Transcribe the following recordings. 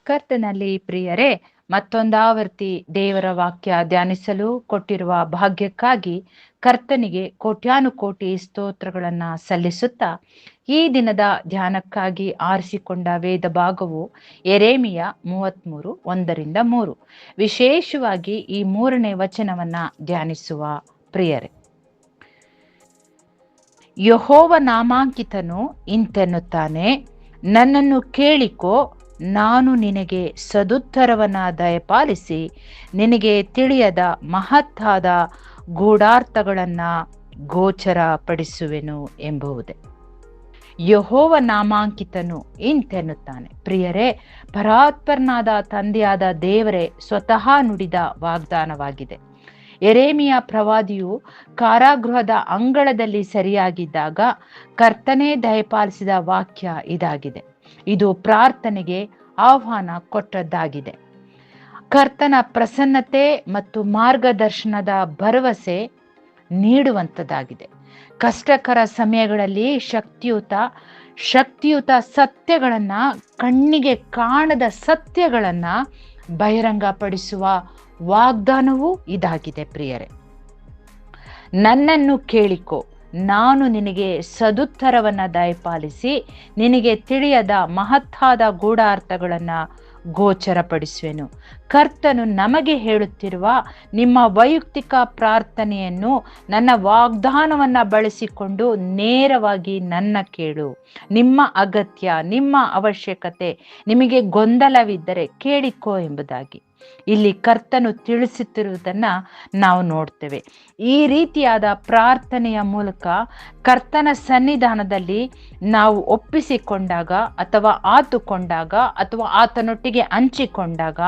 ಕರ್ತನಲ್ಲಿ ಪ್ರಿಯರೇ, ಮತ್ತೊಂದಾವರ್ತಿ ದೇವರ ವಾಕ್ಯ ಧ್ಯಾನಿಸಲು ಕೊಟ್ಟಿರುವ ಭಾಗ್ಯಕ್ಕಾಗಿ ಕರ್ತನಿಗೆ ಕೋಟ್ಯಾನುಕೋಟಿ ಸ್ತೋತ್ರಗಳನ್ನ ಸಲ್ಲಿಸುತ್ತಾ, ಈ ದಿನದ ಧ್ಯಾನಕ್ಕಾಗಿ ಆರಿಸಿಕೊಂಡ ವೇದ ಭಾಗವು ಯೆರೆಮೀಯ 33 1-3. ವಿಶೇಷವಾಗಿ ಈ 3ನೇ ವಚನವನ್ನ ಧ್ಯಾನಿಸುವ ಪ್ರಿಯರೇ. ಯೆಹೋವ ನಾಮಾಂಕಿತನು ಇಂತೆನ್ನುತ್ತಾನೆ, ನನ್ನನ್ನು ಕೇಳಿಕೋ, ನಾನು ನಿನಗೆ ಸದುತ್ತರವನ್ನ ದಯಪಾಲಿಸಿ ನಿನಗೆ ತಿಳಿಯದ ಮಹತ್ತಾದ ಗೂಢಾರ್ಥಗಳನ್ನ ಗೋಚರಪಡಿಸುವೆನು ಎಂಬುದೇ. ಯೆಹೋವ ನಾಮಾಂಕಿತನು ಇಂತೆನ್ನುತ್ತಾನೆ. ಪ್ರಿಯರೇ, ಪರಾತ್ಪರನಾದ ತಂದೆಯಾದ ದೇವರೇ ಸ್ವತಃ ನುಡಿದ ವಾಗ್ದಾನವಾಗಿದೆ. ಯೆರೆಮೀಯ ಪ್ರವಾದಿಯು ಕಾರಾಗೃಹದ ಅಂಗಳದಲ್ಲಿ ಸರಿಯಾಗಿದ್ದಾಗ ಕರ್ತನೇ ದಯಪಾಲಿಸಿದ ವಾಕ್ಯ ಇದಾಗಿದೆ. ಇದು ಪ್ರಾರ್ಥನೆಗೆ ಆಹ್ವಾನ ಕೊಟ್ಟದ್ದಾಗಿದೆ. ಕರ್ತನ ಪ್ರಸನ್ನತೆ ಮತ್ತು ಮಾರ್ಗದರ್ಶನದ ಭರವಸೆ ನೀಡುವಂಥದ್ದಾಗಿದೆ. ಕಷ್ಟಕರ ಸಮಯಗಳಲ್ಲಿ ಶಕ್ತಿಯುತ ಸತ್ಯಗಳನ್ನ, ಕಣ್ಣಿಗೆ ಕಾಣದ ಸತ್ಯಗಳನ್ನ ಬಹಿರಂಗಪಡಿಸುವ ವಾಗ್ದಾನವೂ ಇದಾಗಿದೆ. ಪ್ರಿಯರೇ, ನನ್ನನ್ನು ಕೇಳಿಕೋ, ನಾನು ನಿನಗೆ ಸದುತ್ತರವನ್ನ ದಯಪಾಲಿಸಿ ನಿನಗೆ ತಿಳಿಯದ ಮಹತ್ತಾದ ಗೂಢಾರ್ಥಗಳನ್ನ ಗೋಚರಪಡಿಸುವೆನು. ಕರ್ತನು ನಮಗೆ ಹೇಳುತ್ತಿರುವ ನಿಮ್ಮ ವೈಯಕ್ತಿಕ ಪ್ರಾರ್ಥನೆಯನ್ನು, ನನ್ನ ವಾಗ್ದಾನವನ್ನ ಬಳಸಿಕೊಂಡು ನೇರವಾಗಿ ನನ್ನ ಕೇಳು. ನಿಮ್ಮ ಅಗತ್ಯ, ನಿಮ್ಮ ಅವಶ್ಯಕತೆ, ನಿಮಗೆ ಗೊಂದಲವಿದ್ದರೆ ಕೇಳಿಕೋ ಎಂಬುದಾಗಿ ಇಲ್ಲಿ ಕರ್ತನು ತಿಳಿಸುತ್ತಿರುವುದನ್ನ ನಾವು ನೋಡ್ತೇವೆ. ಈ ರೀತಿಯಾದ ಪ್ರಾರ್ಥನೆಯ ಮೂಲಕ ಕರ್ತನ ಸನ್ನಿಧಾನದಲ್ಲಿ ನಾವು ಒಪ್ಪಿಸಿಕೊಂಡಾಗ ಅಥವಾ ಆತುಕೊಂಡಾಗ ಅಥವಾ ಆತನೊಟ್ಟಿಗೆ ಹಂಚಿಕೊಂಡಾಗ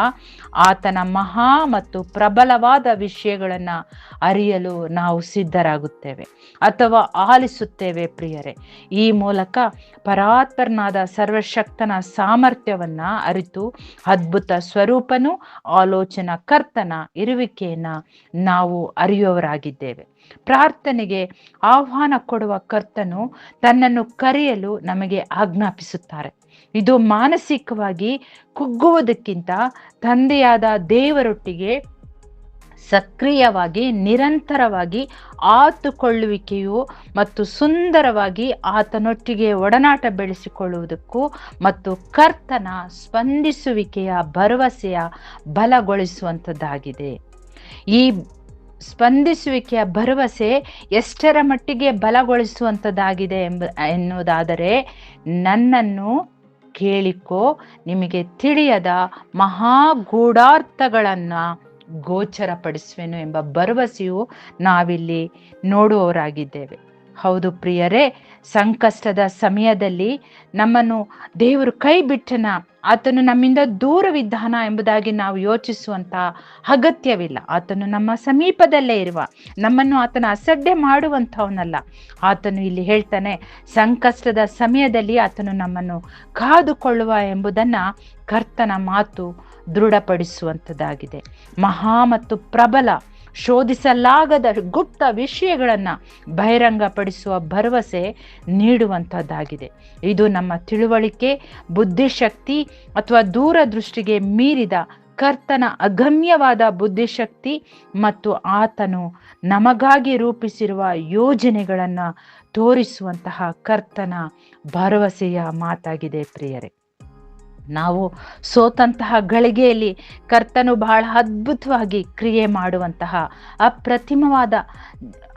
ಆತನ ಮಹಾ ಮತ್ತು ಪ್ರಬಲವಾದ ವಿಷಯಗಳನ್ನ ಅರಿಯಲು ನಾವು ಸಿದ್ಧರಾಗುತ್ತೇವೆ ಅಥವಾ ಆಲಿಸುತ್ತೇವೆ. ಪ್ರಿಯರೇ, ಈ ಮೂಲಕ ಪರಾತ್ಪರನಾದ ಸರ್ವಶಕ್ತನ ಸಾಮರ್ಥ್ಯವನ್ನ ಅರಿತು ಅದ್ಭುತ ಸ್ವರೂಪನು ಆಲೋಚನಾ ಕರ್ತನ ಇರುವಿಕೆಯನ್ನ ನಾವು ಅರಿಯುವವರಾಗಿದ್ದೇವೆ. ಪ್ರಾರ್ಥನೆಗೆ ಆಹ್ವಾನ ಕೊಡುವ ಕರ್ತನು ತನ್ನನ್ನು ಕರೆಯಲು ನಮಗೆ ಆಜ್ಞಾಪಿಸುತ್ತಾರೆ. ಇದು ಮಾನಸಿಕವಾಗಿ ಕುಗ್ಗುವುದಕ್ಕಿಂತ ತಂದೆಯಾದ ದೇವರೊಟ್ಟಿಗೆ ಸಕ್ರಿಯವಾಗಿ ನಿರಂತರವಾಗಿ ಆತುಕೊಳ್ಳುವಿಕೆಯು ಮತ್ತು ಸುಂದರವಾಗಿ ಆತನೊಟ್ಟಿಗೆ ಒಡನಾಟ ಬೆಳೆಸಿಕೊಳ್ಳುವುದಕ್ಕೂ ಮತ್ತು ಕರ್ತನ ಸ್ಪಂದಿಸುವಿಕೆಯ ಭರವಸೆಯ ಬಲಗೊಳಿಸುವಂಥದ್ದಾಗಿದೆ. ಈ ಸ್ಪಂದಿಸುವಿಕೆಯ ಭರವಸೆ ಎಷ್ಟರ ಮಟ್ಟಿಗೆ ಬಲಗೊಳಿಸುವಂಥದ್ದಾಗಿದೆ ಎನ್ನುವುದಾದರೆ, ನನ್ನನ್ನು ಕೇಳಿಕೋ, ನಿಮಗೆ ತಿಳಿಯದ ಮಹಾಗೂಢಾರ್ಥಗಳನ್ನ ಗೋಚರಪಡಿಸುವೆನು ಎಂಬ ಭರವಸೆಯು ನಾವಿಲ್ಲಿ ನೋಡುವವರಾಗಿದ್ದೇವೆ. ಹೌದು ಪ್ರಿಯರೇ, ಸಂಕಷ್ಟದ ಸಮಯದಲ್ಲಿ ನಮ್ಮನ್ನು ದೇವರು ಕೈ ಬಿಟ್ಟನ, ಆತನು ನಮ್ಮಿಂದ ದೂರವಿದ್ದಾನ ಎಂಬುದಾಗಿ ನಾವು ಯೋಚಿಸುವಂತ ಅಗತ್ಯವಿಲ್ಲ. ಆತನು ನಮ್ಮ ಸಮೀಪದಲ್ಲೇ ಇರುವ, ನಮ್ಮನ್ನು ಆತನ ಅಸಡ್ಡೆ ಮಾಡುವಂಥವನಲ್ಲ. ಆತನು ಇಲ್ಲಿ ಹೇಳ್ತಾನೆ, ಸಂಕಷ್ಟದ ಸಮಯದಲ್ಲಿ ಆತನು ನಮ್ಮನ್ನು ಕಾದುಕೊಳ್ಳುವ ಎಂಬುದನ್ನ ಕರ್ತನ ಮಾತು ದೃಢಪಡಿಸುವಂಥದ್ದಾಗಿದೆ. ಮಹಾ ಮತ್ತು ಪ್ರಬಲ, ಶೋಧಿಸಲಾಗದ ಗುಪ್ತ ವಿಷಯಗಳನ್ನ ಬಹಿರಂಗಪಡಿಸುವ ಭರವಸೆ ನೀಡುವಂಥದ್ದಾಗಿದೆ. ಇದು ನಮ್ಮ ತಿಳುವಳಿಕೆ, ಬುದ್ಧಿಶಕ್ತಿ ಅಥವಾ ದೂರದೃಷ್ಟಿಗೆ ಮೀರಿದ ಕರ್ತನ ಅಗಮ್ಯವಾದ ಬುದ್ಧಿಶಕ್ತಿ ಮತ್ತು ಆತನು ನಮಗಾಗಿ ರೂಪಿಸಿರುವ ಯೋಜನೆಗಳನ್ನ ತೋರಿಸುವಂತಹ ಕರ್ತನ ಭರವಸೆಯ ಮಾತಾಗಿದೆ. ಪ್ರಿಯರೇ, ನಾವು ಸೋತಂತಹ ಗಳಿಗೆಯಲ್ಲಿ ಕರ್ತನು ಬಹಳ ಅದ್ಭುತವಾಗಿ ಕ್ರಿಯೆ ಮಾಡುವಂತಹ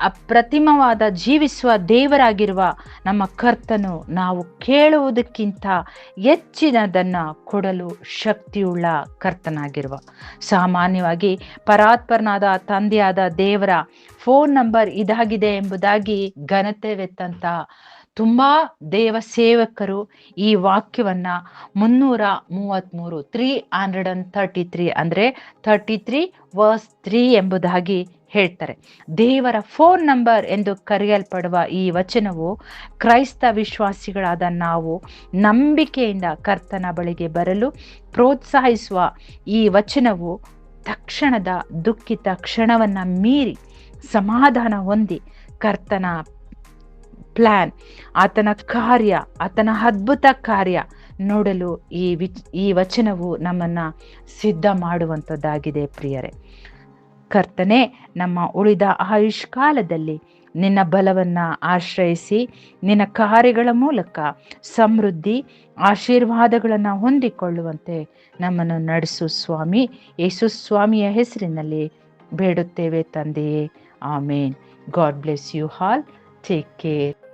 ಅಪ್ರತಿಮವಾದ ಜೀವಿಸುವ ದೇವರಾಗಿರುವ ನಮ್ಮ ಕರ್ತನು ನಾವು ಕೇಳುವುದಕ್ಕಿಂತ ಹೆಚ್ಚಿನದನ್ನ ಕೊಡಲು ಶಕ್ತಿಯುಳ್ಳ ಕರ್ತನಾಗಿರುವ, ಸಾಮಾನ್ಯವಾಗಿ ಪರಾತ್ಪರನಾದ ತಂದೆಯಾದ ದೇವರ ಫೋನ್ ನಂಬರ್ ಇದಾಗಿದೆ ಎಂಬುದಾಗಿ ಘನತೆವೆತ್ತಂತ ತುಂಬಾ ದೇವ ಸೇವಕರು ಈ ವಾಕ್ಯವನ್ನ 333 ಅಂದ್ರೆ 33:3 ಎಂಬುದಾಗಿ ಹೇಳ್ತಾರೆ. ದೇವರ ಫೋನ್ ನಂಬರ್ ಎಂದು ಕರೆಯಲ್ಪಡುವ ಈ ವಚನವು ಕ್ರೈಸ್ತ ವಿಶ್ವಾಸಿಗಳಾದ ನಾವು ನಂಬಿಕೆಯಿಂದ ಕರ್ತನ ಬಳಿಗೆ ಬರಲು ಪ್ರೋತ್ಸಾಹಿಸುವ ಈ ವಚನವು ತಕ್ಷಣದ ದುಃಖಿತ ಕ್ಷಣವನ್ನ ಮೀರಿ ಸಮಾಧಾನ ಹೊಂದಿ ಕರ್ತನ ಪ್ಲಾನ್, ಆತನ ಕಾರ್ಯ, ಆತನ ಅದ್ಭುತ ಕಾರ್ಯ ನೋಡಲು ಈ ವಚನವು ನಮ್ಮನ್ನು ಸಿದ್ಧ ಮಾಡುವಂಥದ್ದಾಗಿದೆ ಪ್ರಿಯರೇ. ಕರ್ತನೆ, ನಮ್ಮ ಉಳಿದ ಆಯುಷ್ಕಾಲದಲ್ಲಿ ನಿನ್ನ ಬಲವನ್ನು ಆಶ್ರಯಿಸಿ ನಿನ್ನ ಕಾರ್ಯಗಳ ಮೂಲಕ ಸಮೃದ್ಧಿ ಆಶೀರ್ವಾದಗಳನ್ನು ಹೊಂದಿಕೊಳ್ಳುವಂತೆ ನಮ್ಮನ್ನು ನಡೆಸು ಸ್ವಾಮಿ. ಯೇಸು ಸ್ವಾಮಿಯ ಹೆಸರಿನಲ್ಲಿ ಬೇಡುತ್ತೇವೆ ತಂದೆಯೇ, amen. God bless you all. Take care.